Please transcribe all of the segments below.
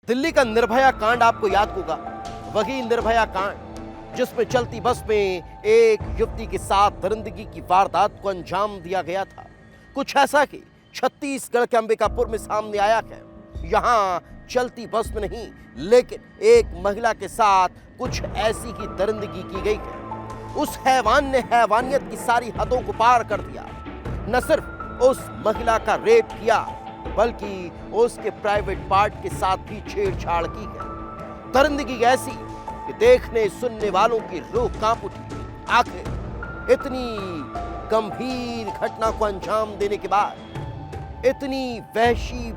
दिल्ली का निर्भया कांड आपको याद होगा। वही निर्भया कांड जिसमें चलती बस में एक युवती के साथ दरिंदगी की वारदात को अंजाम दिया गया था। कुछ ऐसा कि छत्तीसगढ़ के अंबिकापुर में सामने आया है। यहां चलती बस में नहीं, लेकिन एक महिला के साथ कुछ ऐसी ही दरिंदगी की गई है। उस हैवान ने हैवानियत की सारी हदों को पार कर दिया। न सिर्फ उस महिला का रेप किया, बल्कि उसके प्राइवेट पार्ट के साथ भी छेड़छाड़ की है। दरिंदगी ऐसी कि देखने सुनने वालों की रूह कांप उठी। आखिर इतनी गंभीर घटना को अंजाम देने के बाद, इतनी वहशी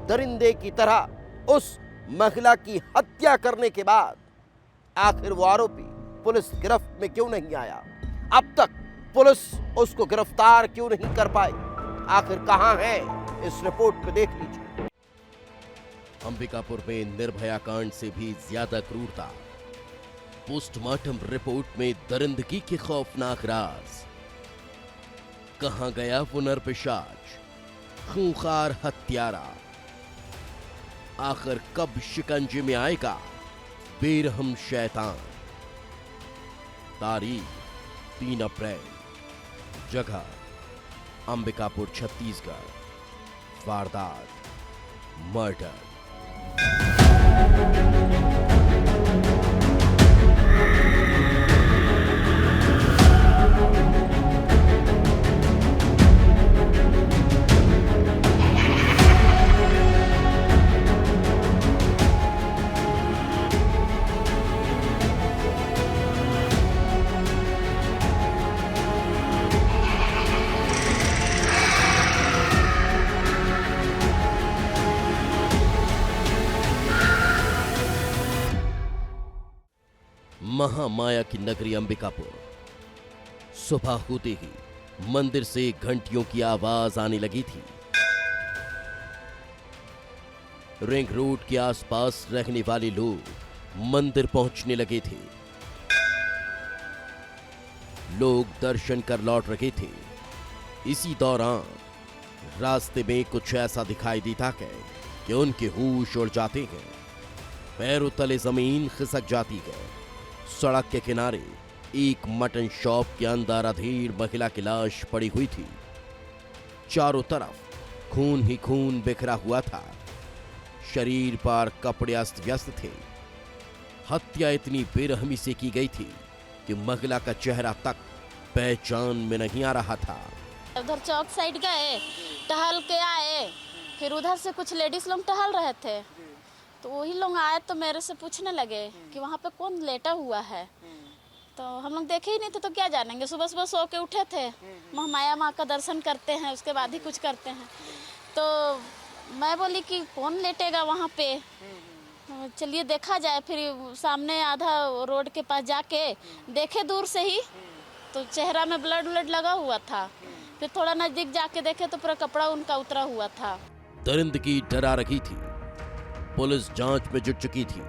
दरिंदे की तरह उस महिला की हत्या करने के बाद, आखिर वो आरोपी पुलिस गिरफ्त में क्यों नहीं आया? अब तक पुलिस उसको गिरफ्तार क्यों नहीं कर पाई? आखिर कहां है? इस रिपोर्ट में देख लीजिए। अंबिकापुर में निर्भया कांड से भी ज्यादा क्रूरता। पोस्टमार्टम रिपोर्ट में दरिंदगी के खौफनाक राज। कहां गया वो नरपिशाच, खूंखार हत्यारा? आखिर कब शिकंजे में आएगा बेरहम शैतान? तारीख 3 अप्रैल, जगह अंबिकापुर छत्तीसगढ़, वारदात मर्डर। महामाया की नगरी अंबिकापुर। सुबह होते ही मंदिर से घंटियों की आवाज आने लगी थी। रिंग रोड के आसपास रहने वाले लोग मंदिर पहुंचने लगे थे। लोग दर्शन कर लौट रहे थे। इसी दौरान रास्ते में कुछ ऐसा दिखाई देता है कि उनके होश उड़ जाते हैं। पैरों तले जमीन खिसक जाती है। सड़क के किनारे एक मटन शॉप के अंदर अधेड़ महिला की लाश पड़ी हुई थी। चारों तरफ खून ही खून बिखरा हुआ था। शरीर पर कपड़े अस्त व्यस्त थे। हत्या इतनी बेरहमी से की गई थी कि महिला का चेहरा तक पहचान में नहीं आ रहा था। उधर चौक साइड गए, टहल के आए, फिर उधर से कुछ लेडीज लोग टहल रहे थे, तो वही लोग आए तो मेरे से पूछने लगे कि वहाँ पे कौन लेटा हुआ है। तो हम लोग देखे ही नहीं थे तो क्या जानेंगे। सुबह सुबह सो के उठे थे, महामाया माँ का दर्शन करते हैं, उसके बाद ही कुछ करते हैं। तो मैं बोली कि कौन लेटेगा वहाँ पे, चलिए देखा जाए। फिर सामने आधा रोड के पास जाके देखे दूर से ही, तो चेहरा में ब्लड व्लड लगा हुआ था। फिर थोड़ा नजदीक जाके देखे तो पूरा कपड़ा उनका उतरा हुआ था। दरिंदगी डरा रही थी। पुलिस जांच में जुट चुकी थी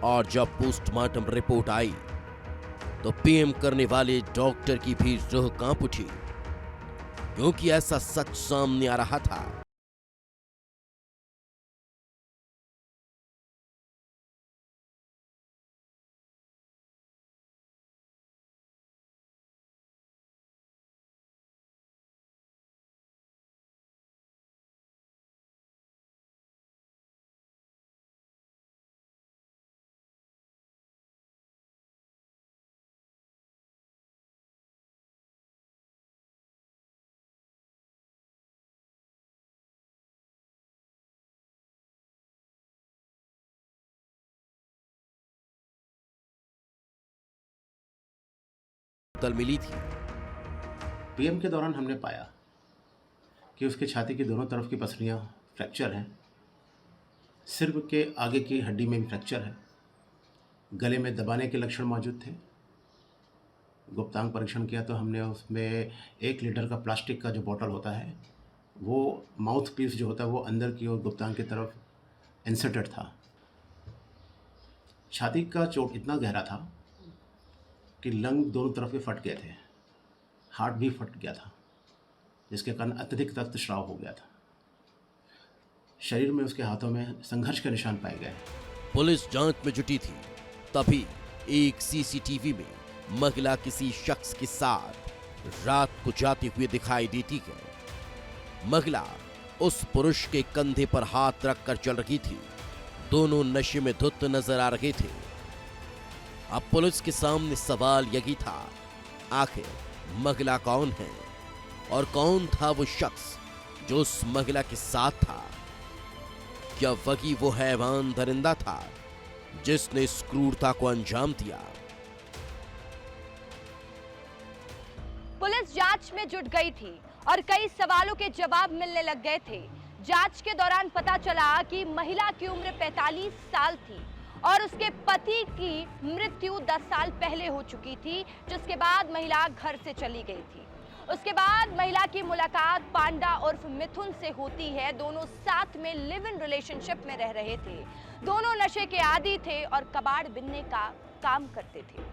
और जब पोस्टमार्टम रिपोर्ट आई तो पीएम करने वाले डॉक्टर की भी रूह कांप उठी, क्योंकि ऐसा सच सामने आ रहा था। तल मिली थी। पीएम के दौरान हमने पाया कि उसके छाती की दोनों तरफ की पसलियां फ्रैक्चर हैं, सिर के आगे की हड्डी में भी फ्रैक्चर है, गले में दबाने के लक्षण मौजूद थे। गुप्तांग परीक्षण किया तो हमने उसमें 1 लीटर का प्लास्टिक का जो बॉटल होता है, वो माउथ पीस जो होता है वो अंदर की ओर गुप्तांग की तरफ इंसर्टेड था। छाती का चोट इतना गहरा था कि लंग दोनों तरफ के फट गए थे, हार्ट भी फट गया था, जिसके कारण अत्यधिक रक्तस्राव हो गया था। शरीर में उसके हाथों में संघर्ष के निशान पाए गए हैं। पुलिस जांच में जुटी थी, तभी एक सीसीटीवी में महिला किसी शख्स के साथ रात को जाती हुई दिखाई देती है। महिला उस पुरुष के कंधे पर हाथ रखकर चल रही थी। दोनों नशे में धुत नजर आ रहे थे। अब पुलिस के सामने सवाल यही था, आखिर महिला कौन है और कौन था वो शख्स जो उस महिला के साथ था? क्या वही वो हैवान दरिंदा था जिसने इस क्रूरता को अंजाम दिया? पुलिस जांच में जुट गई थी और कई सवालों के जवाब मिलने लग गए थे। जांच के दौरान पता चला कि महिला की उम्र 45 साल थी और उसके पति की मृत्यु 10 साल पहले हो चुकी थी, जिसके बाद महिला घर से चली गई थी। उसके बाद महिला की मुलाकात पांडा उर्फ मिथुन से होती है। दोनों साथ में लिव इन रिलेशनशिप में रह रहे थे। दोनों नशे के आदी थे और कबाड़ बिनने का काम करते थे।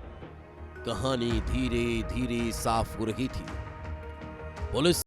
कहानी धीरे धीरे साफ हो रही थी। पुलिस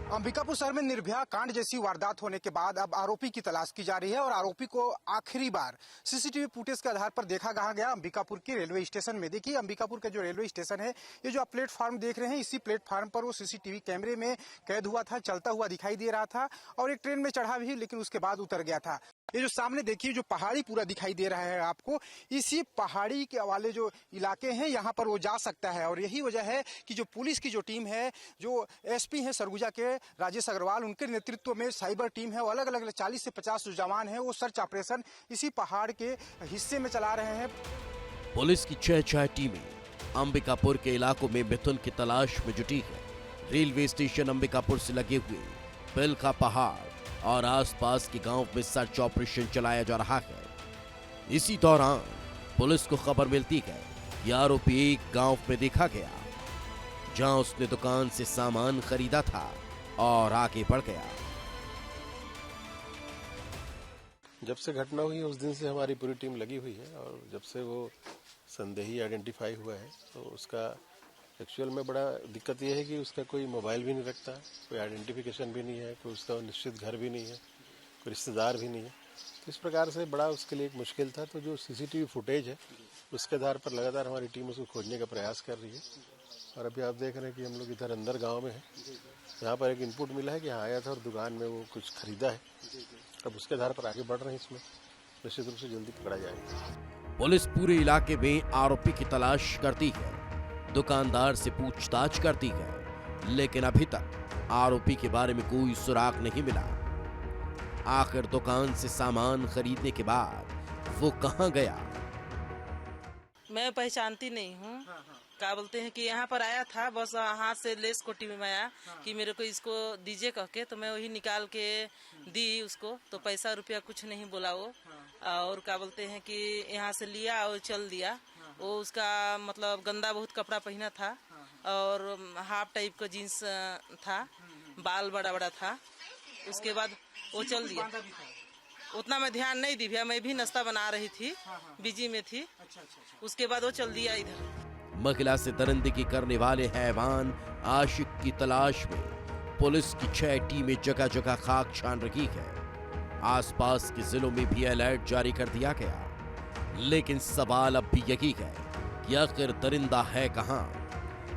अंबिकापुर शहर में निर्भया कांड जैसी वारदात होने के बाद अब आरोपी की तलाश की जा रही है और आरोपी को आखिरी बार सीसीटीवी फुटेज के आधार पर देखा कहा गया अंबिकापुर के रेलवे स्टेशन में। देखिए, अंबिकापुर का जो रेलवे स्टेशन है, ये जो आप प्लेटफार्म देख रहे हैं, इसी प्लेटफार्म पर वो सीसीटीवी कैमरे में कैद हुआ था, चलता हुआ दिखाई दे रहा था और एक ट्रेन में चढ़ा भी, लेकिन उसके बाद उतर गया था। ये जो सामने देखिए, जो पहाड़ी पूरा दिखाई दे रहा है आपको, इसी पहाड़ी के वाले जो इलाके हैं, यहाँ पर वो जा सकता है। और यही वजह है कि जो पुलिस की जो टीम है, जो एसपी है सरगुजा के राजेश अग्रवाल, उनके नेतृत्व में साइबर टीम है, वो अलग अलग 40 से 50 जो जवान है, वो सर्च ऑपरेशन इसी पहाड़ के हिस्से में चला रहे हैं। पुलिस की 6 टीमें अंबिकापुर के इलाकों में मिथुन की तलाश में जुटी है। रेलवे स्टेशन अंबिकापुर से लगे हुए बिल का पहाड़ और आसपास के गांव में सर्च ऑपरेशन चलाया जा रहा है। इसी दौरान पुलिस को खबर मिलती है कि आरोपी एक गांव में देखा गया, जहां उसने दुकान से सामान खरीदा था और आगे बढ़ गया। जब से घटना हुई उस दिन से हमारी पूरी टीम लगी हुई है और जब से वो संदेही आइडेंटिफाई हुआ है, तो उसका एक्चुअल में बड़ा दिक्कत यह है कि उसका कोई मोबाइल भी नहीं रखता, कोई आइडेंटिफिकेशन भी नहीं है, कोई उसका निश्चित घर भी नहीं है, कोई रिश्तेदार भी नहीं है। तो इस प्रकार से बड़ा उसके लिए एक मुश्किल था। तो जो सीसीटीवी फुटेज है, उसके आधार पर लगातार हमारी टीम उसको खोजने का प्रयास कर रही है। और अभी आप देख रहे हैं कि हम लोग इधर अंदर गाँव में हैं, यहाँ पर एक इनपुट मिला है कि हाँ आया था और दुकान में वो कुछ खरीदा है। अब उसके आधार पर आगे बढ़ रहे हैं, इसमें निश्चित रूप से जल्दी पकड़ा जाएगा। पुलिस पूरे इलाके में आरोपी की तलाश करती है, दुकानदार से पूछताछ करती है, लेकिन अभी तक आरोपी के बारे में कोई सुराग नहीं मिला। आखिर दुकान से सामान खरीदने के बाद वो कहां गया? मैं पहचानती नहीं हूँ। क्या बोलते हैं कि यहाँ पर आया था, बस हाथ से लेस कोटी में आया कि मेरे को इसको दीजिए कह के, तो मैं वही निकाल के दी उसको। तो पैसा रुपया कुछ नहीं बोला वो। और क्या बोलते हैं कि यहाँ से लिया और चल दिया। वो उसका मतलब गंदा बहुत कपड़ा पहना था और हाफ टाइप का जीन्स था, बाल बड़ा बड़ा था। उसके बाद वो चल दिया। उतना मैं ध्यान नहीं दी भैया, मैं भी नाश्ता बना रही थी, बिजी में थी। उसके बाद वो चल दिया इधर। महिला से दरिंदगी करने वाले हैवान आशिक की तलाश में पुलिस की 6 टीमें जगह जगह खाक छान रही है। आसपास के जिलों में भी अलर्ट जारी कर दिया गया, लेकिन सवाल अब भी यही है कि आखिर दरिंदा है कहां?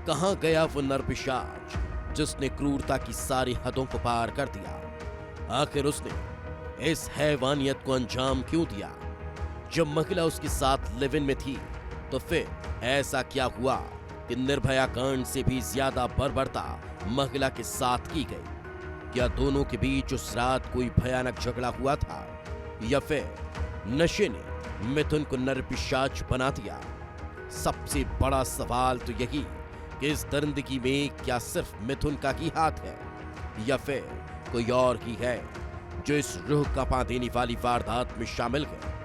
कहां गया वो नरपिशाच जिसने क्रूरता की सारी हदों को पार कर दिया? आखिर उसने इस हैवानियत को अंजाम क्यों दिया? जब महिला उसके साथ लिव इन में थी, तो फिर ऐसा क्या हुआ कि निर्भया कांड से भी ज्यादा बर्बरता महिला के साथ की गई? क्या दोनों के बीच उस रात कोई भयानक झगड़ा हुआ था, या फिर नशे ने मिथुन को नरपिशाच बना दिया। सबसे बड़ा सवाल तो यही कि इस दरिंदगी में क्या सिर्फ मिथुन का ही हाथ है या फिर कोई और ही है जो इस रूह कांपा देने वाली वारदात में शामिल है।